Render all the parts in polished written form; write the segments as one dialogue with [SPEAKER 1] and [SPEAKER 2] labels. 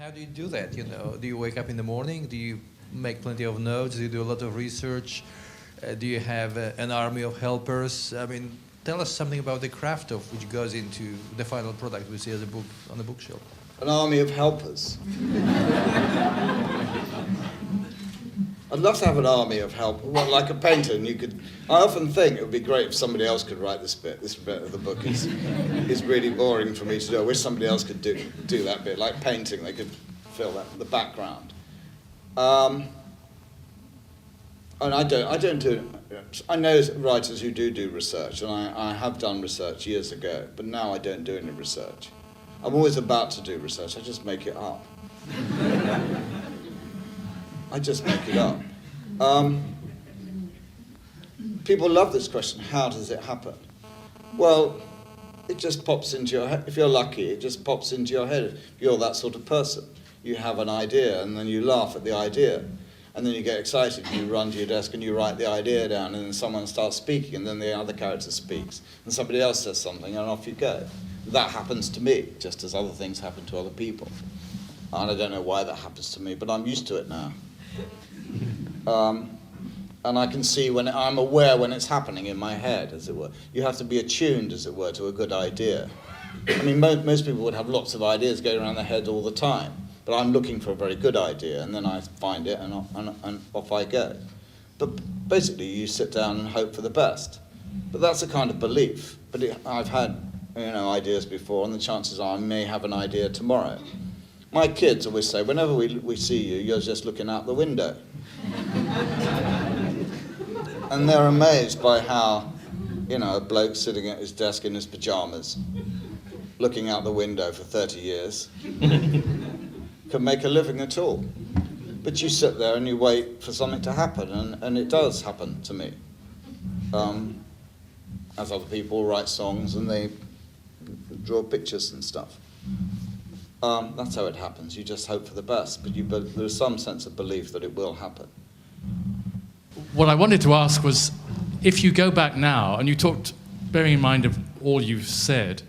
[SPEAKER 1] How do you do that? Do you wake up in the morning? Do you make plenty of notes? Do you do a lot of research? Do you have an army of helpers? I mean, tell us something about the craft of which goes into the final product we see as a book on the bookshelf.
[SPEAKER 2] An army of helpers. I'd love to have an army of help. Well, like a painter, and I often think it would be great if somebody else could write this bit. This bit of the book is really boring for me to do. I wish somebody else could do that bit, like painting. They could fill the background. And I don't do. I know writers who do research, and I have done research years ago, but now I don't do any research. I'm always about to do research. I just make it up. I just make it up. People love this question, how does it happen? Well, it just pops into your head. If you're lucky, it just pops into your head. If you're that sort of person, you have an idea, and then you laugh at the idea. And then you get excited, and you run to your desk and you write the idea down, and then someone starts speaking, and then the other character speaks, and somebody else says something, and off you go. That happens to me, just as other things happen to other people. And I don't know why that happens to me, but I'm used to it now. And I can see I'm aware when it's happening in my head, as it were. You have to be attuned, as it were, to a good idea. I mean, most people would have lots of ideas going around their head all the time, but I'm looking for a very good idea, and then I find it, and off I go. But basically, you sit down and hope for the best. But that's a kind of belief. But I've had ideas before, and the chances are I may have an idea tomorrow. My kids always say, whenever we see you, you're just looking out the window. And they're amazed by how, a bloke sitting at his desk in his pajamas, looking out the window for 30 years, can make a living at all. But you sit there and you wait for something to happen, and it does happen to me. As other people write songs and they draw pictures and stuff. That's how it happens. You just hope for the best, but there's some sense of belief that it will happen.
[SPEAKER 3] What I wanted to ask was, if you go back now, and you talked, bearing in mind of all you've said,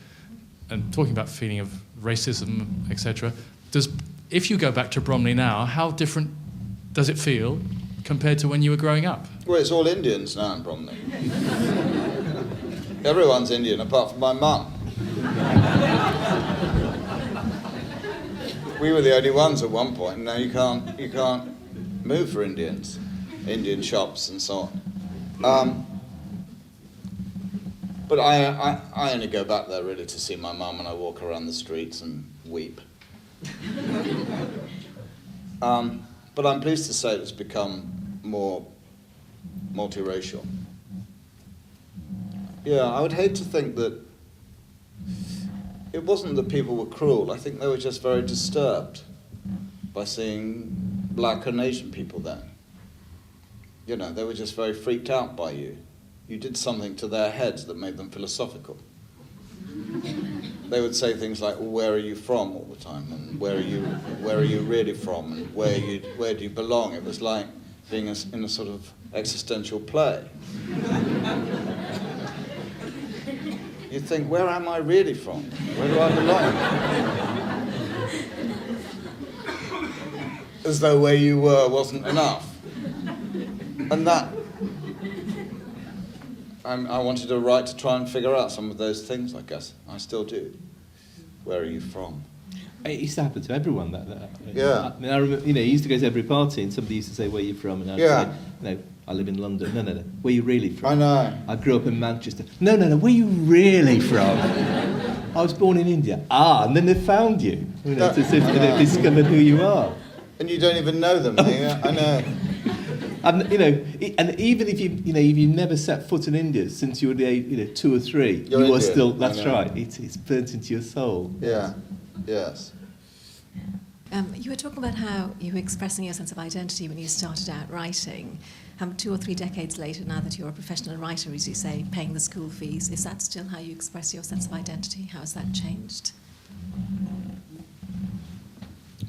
[SPEAKER 3] and talking about feeling of racism, etc., if you go back to Bromley now, how different does it feel compared to when you were growing up?
[SPEAKER 2] Well, it's all Indians now in Bromley. Everyone's Indian apart from my mum. We were the only ones at one point. Now you can't move for Indians, Indian shops and so on. But I only go back there really to see my mum, and I walk around the streets and weep. But I'm pleased to say it's become more multiracial. Yeah, I would hate to think that it wasn't that people were cruel. I think they were just very disturbed by seeing black and Asian people there. They were just very freaked out by you. You did something to their heads that made them philosophical. They would say things like, well, where are you from all the time? And where are you really from? And where do you belong? It was like being in a sort of existential play. You think, where am I really from? Where do I belong? As though where you were wasn't enough. And that, I wanted to write to try and figure out some of those things, I guess. I still do. Where are you from?
[SPEAKER 4] It used to happen to everyone.
[SPEAKER 2] Yeah.
[SPEAKER 4] I remember, you used to go to every party and somebody used to say, where are you from? And I'd say, no, I live in London. No. Where are you really from?
[SPEAKER 2] I know.
[SPEAKER 4] I grew up in Manchester. No. Where are you really from? I was born in India. And then they found you. They've discovered who you are.
[SPEAKER 2] And you don't even know them. I know.
[SPEAKER 4] And and even if you've never set foot in India since you were 2 or 3, you are still. That's right. It's burnt into your soul.
[SPEAKER 2] Yeah. Yes.
[SPEAKER 5] You were talking about how you were expressing your sense of identity when you started out writing. 2 or 3 decades later, now that you're a professional writer, as you say, paying the school fees, is that still how you express your sense of identity? How has that changed?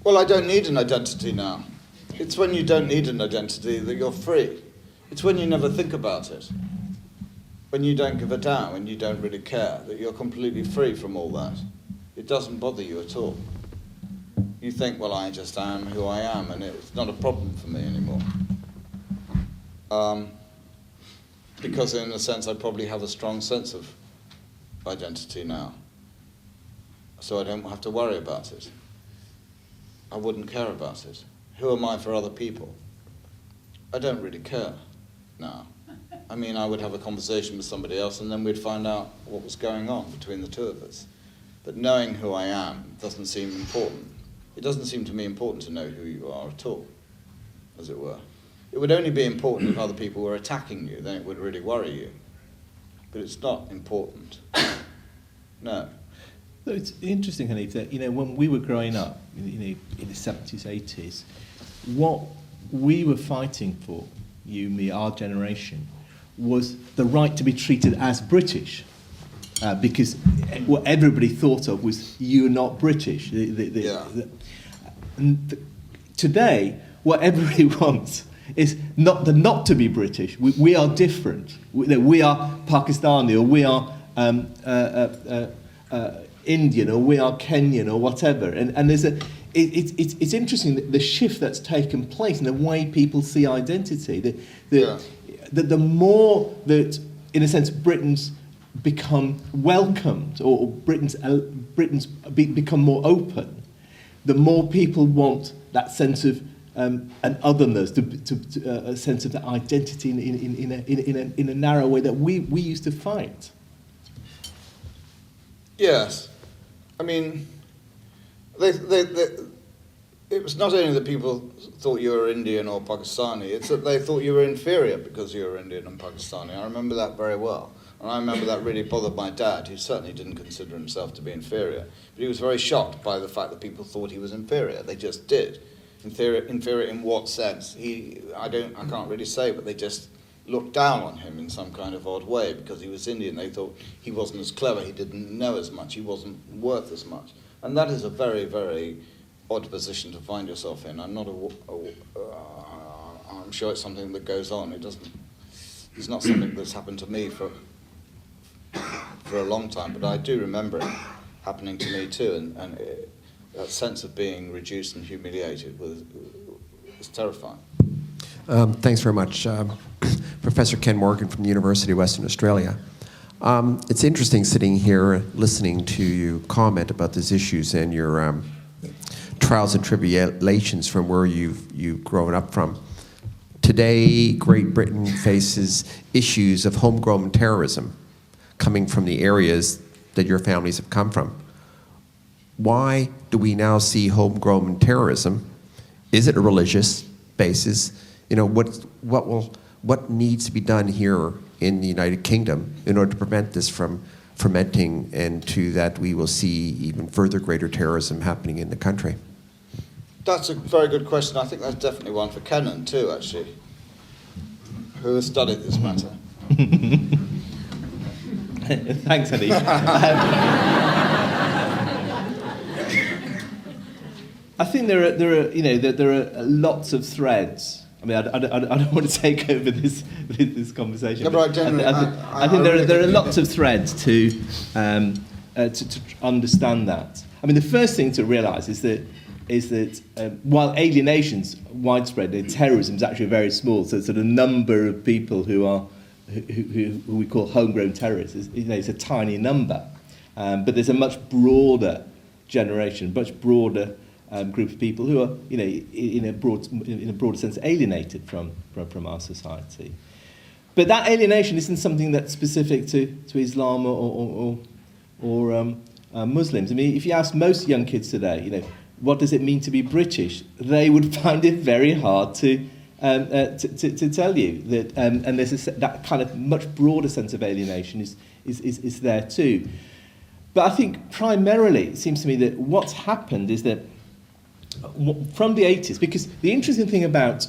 [SPEAKER 2] Well, I don't need an identity now. It's when you don't need an identity that you're free. It's when you never think about it. When you don't give a damn, when you don't really care, that you're completely free from all that. It doesn't bother you at all. you think, well, I just am who I am, and it's not a problem for me anymore. Because in a sense, I probably have a strong sense of identity now. So I don't have to worry about it. I wouldn't care about it. Who am I for other people? I don't really care now. I mean, I would have a conversation with somebody else and then we'd find out what was going on between the two of us. But knowing who I am doesn't seem important. It doesn't seem to me important to know who you are at all, as it were. It would only be important if other people were attacking you, then it would really worry you. But it's not important. No.
[SPEAKER 4] So it's interesting, Hanif, that when we were growing up, in the 70s, 80s, what we were fighting for, you, me, our generation, was the right to be treated as British. Because what everybody thought of was, you're not British. Today, what everybody wants is not to be British. We are different. We are Pakistani, or we are Indian, or we are Kenyan, or whatever. And there's it's interesting the shift that's taken place in the way people see identity. The more that, in a sense, Britain's become welcomed, or Britain's become more open, the more people want that sense of an otherness, a sense of that identity in a narrow way that we used to fight.
[SPEAKER 2] Yes. I mean, it was not only that people thought you were Indian or Pakistani, it's that they thought you were inferior because you were Indian and Pakistani. I remember that very well. And I remember that really bothered my dad, who certainly didn't consider himself to be inferior. But he was very shocked by the fact that people thought he was inferior. They just did. Inferior in what sense? I can't really say, but they just looked down on him in some kind of odd way because he was Indian. They thought he wasn't as clever, he didn't know as much, he wasn't worth as much. And that is a very, very odd position to find yourself in. I'm sure it's something that goes on. It's not something that's happened to me for a long time, but I do remember it happening to me too, and that sense of being reduced and humiliated was terrifying.
[SPEAKER 6] Thanks very much. Professor Ken Morgan from the University of Western Australia. It's interesting sitting here listening to you comment about these issues and your trials and tribulations from where you've grown up from. Today, Great Britain faces issues of homegrown terrorism coming from the areas that your families have come from. Why do we now see homegrown terrorism? Is it a religious basis? What needs to be done here in the United Kingdom in order to prevent this from fermenting, and to that we will see even further greater terrorism happening in the country?
[SPEAKER 2] That's a very good question. I think that's definitely one for Kenan too, actually, who has studied this matter.
[SPEAKER 4] Thanks, Hanif. I think there are lots of threads. I mean, I don't want to take over this conversation.
[SPEAKER 2] No, but
[SPEAKER 4] I think there are lots of threads to understand that. I mean, the first thing to realise is that while alienation's widespread, terrorism is actually very small. So the number of people who we call homegrown terrorists is a tiny number, but there's a much broader generation, much broader group of people who are, in a broader sense, alienated from our society. But that alienation isn't something that's specific to Islam or Muslims. I mean, if you ask most young kids today, what does it mean to be British? They would find it very hard to tell you that, and there's that kind of much broader sense of alienation is there too. But I think primarily it seems to me that what's happened is that from the 80s, because the interesting thing about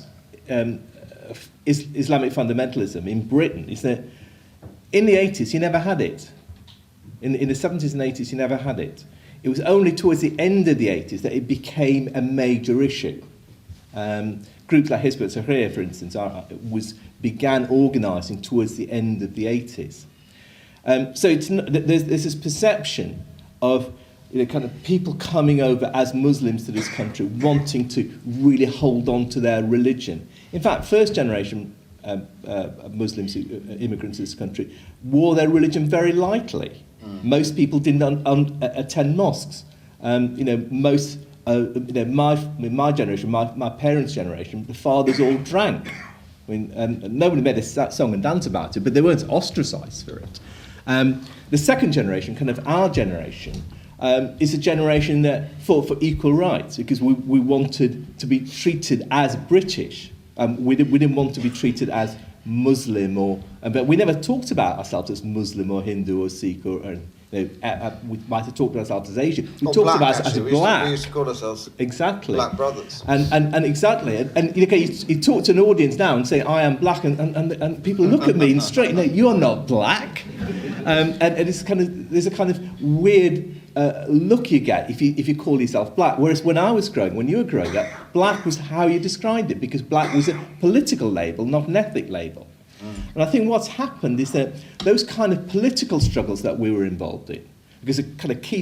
[SPEAKER 4] Islamic fundamentalism in Britain is that in the 80s you never had it. In the 70s and 80s you never had it. It was only towards the end of the 80s that it became a major issue. Groups like Hizb ut-Tahrir, for instance, began organising towards the end of the 80s. So there's this perception of kind of people coming over as Muslims to this country, wanting to really hold on to their religion. In fact, first generation Muslims, immigrants to this country, wore their religion very lightly. Most people didn't attend mosques. Most, my generation, my parents' generation, the fathers all drank. I mean, nobody made a song and dance about it, but they weren't ostracised for it. The second generation, kind of our generation, is a generation that fought for equal rights because we wanted to be treated as British. We didn't want to be treated as Muslim, but we never talked about ourselves as Muslim or Hindu or Sikh we might have talked about ourselves as Asian. We talked
[SPEAKER 2] black,
[SPEAKER 4] about us as
[SPEAKER 2] actually.
[SPEAKER 4] black.
[SPEAKER 2] We used to call ourselves
[SPEAKER 4] exactly
[SPEAKER 2] black brothers.
[SPEAKER 4] And exactly. And you talk to an audience now and say, I am black, and people look at me and straight, no, you are not black. And it's there's a kind of weird look you get if you call yourself black. Whereas when you were growing up, black was how you described it, because black was a political label, not an ethnic label. And I think what's happened is that those kind of political struggles that we were involved in, because the kind of key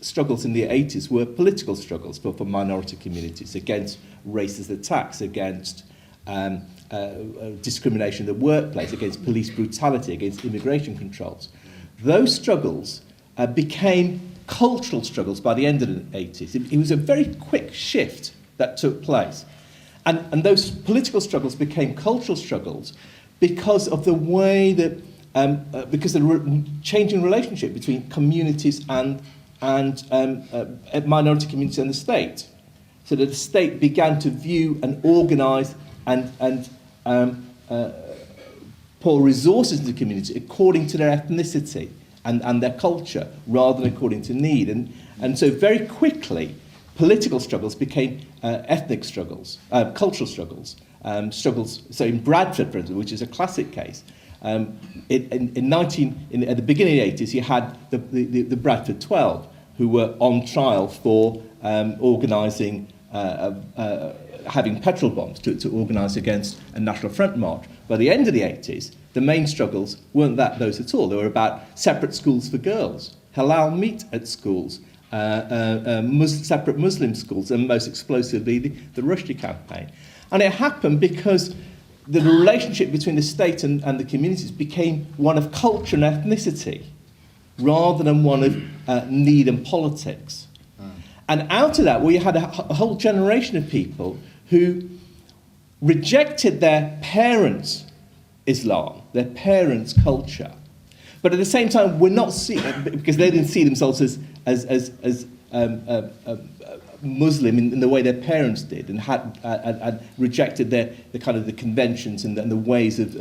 [SPEAKER 4] struggles in the 80s were political struggles for minority communities, against racist attacks, against discrimination in the workplace, against police brutality, against immigration controls. Those struggles became cultural struggles by the end of the 80s. It was a very quick shift that took place. And those political struggles became cultural struggles because of the way that, because of the changing relationship between communities and minority communities and the state. So that the state began to view and organise and pour resources into the community according to their ethnicity and their culture, rather than according to need. And so very quickly, political struggles became ethnic struggles, cultural struggles. So in Bradford, for instance, which is a classic case, at the beginning of the 80s, you had the Bradford 12, who were on trial for organising, having petrol bombs to organise against a National Front march. By the end of the 80s, the main struggles weren't those at all. They were about separate schools for girls, halal meat at schools, separate Muslim schools, and most explosively, the Rushdie campaign. And it happened because the relationship between the state and the communities became one of culture and ethnicity, rather than one of need and politics. And out of that, we had a whole generation of people who rejected their parents' Islam, their parents' culture, but at the same time, we're not because they didn't see themselves as Muslim in the way their parents did, and had rejected the kind of the conventions and the ways of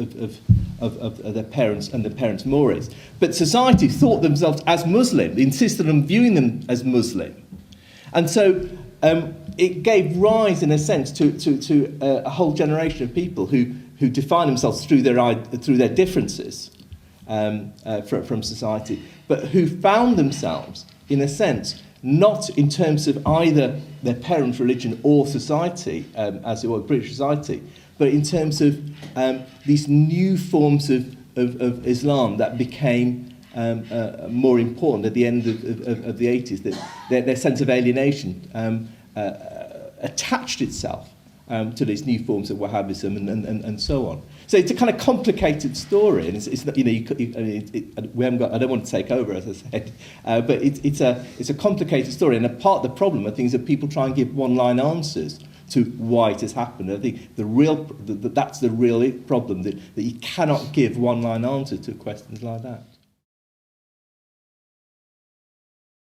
[SPEAKER 4] their parents and their parents' mores. But society thought themselves as Muslim. They insisted on viewing them as Muslim, and so it gave rise, in a sense, to a whole generation of people who define themselves through their differences from society, but who found themselves, in a sense, not in terms of either their parents' religion or society, as it was British society, but in terms of these new forms of Islam that became more important at the end of the 80s. That their sense of alienation attached itself to these new forms of Wahhabism and so on. So it's a kind of complicated story, and it's not, we haven't got. I don't want to take over, as I said, but it's a complicated story, and a part of the problem, I think, is that people try and give one-line answers to why it has happened. I think that's the real problem, that you cannot give one-line answers to questions like that.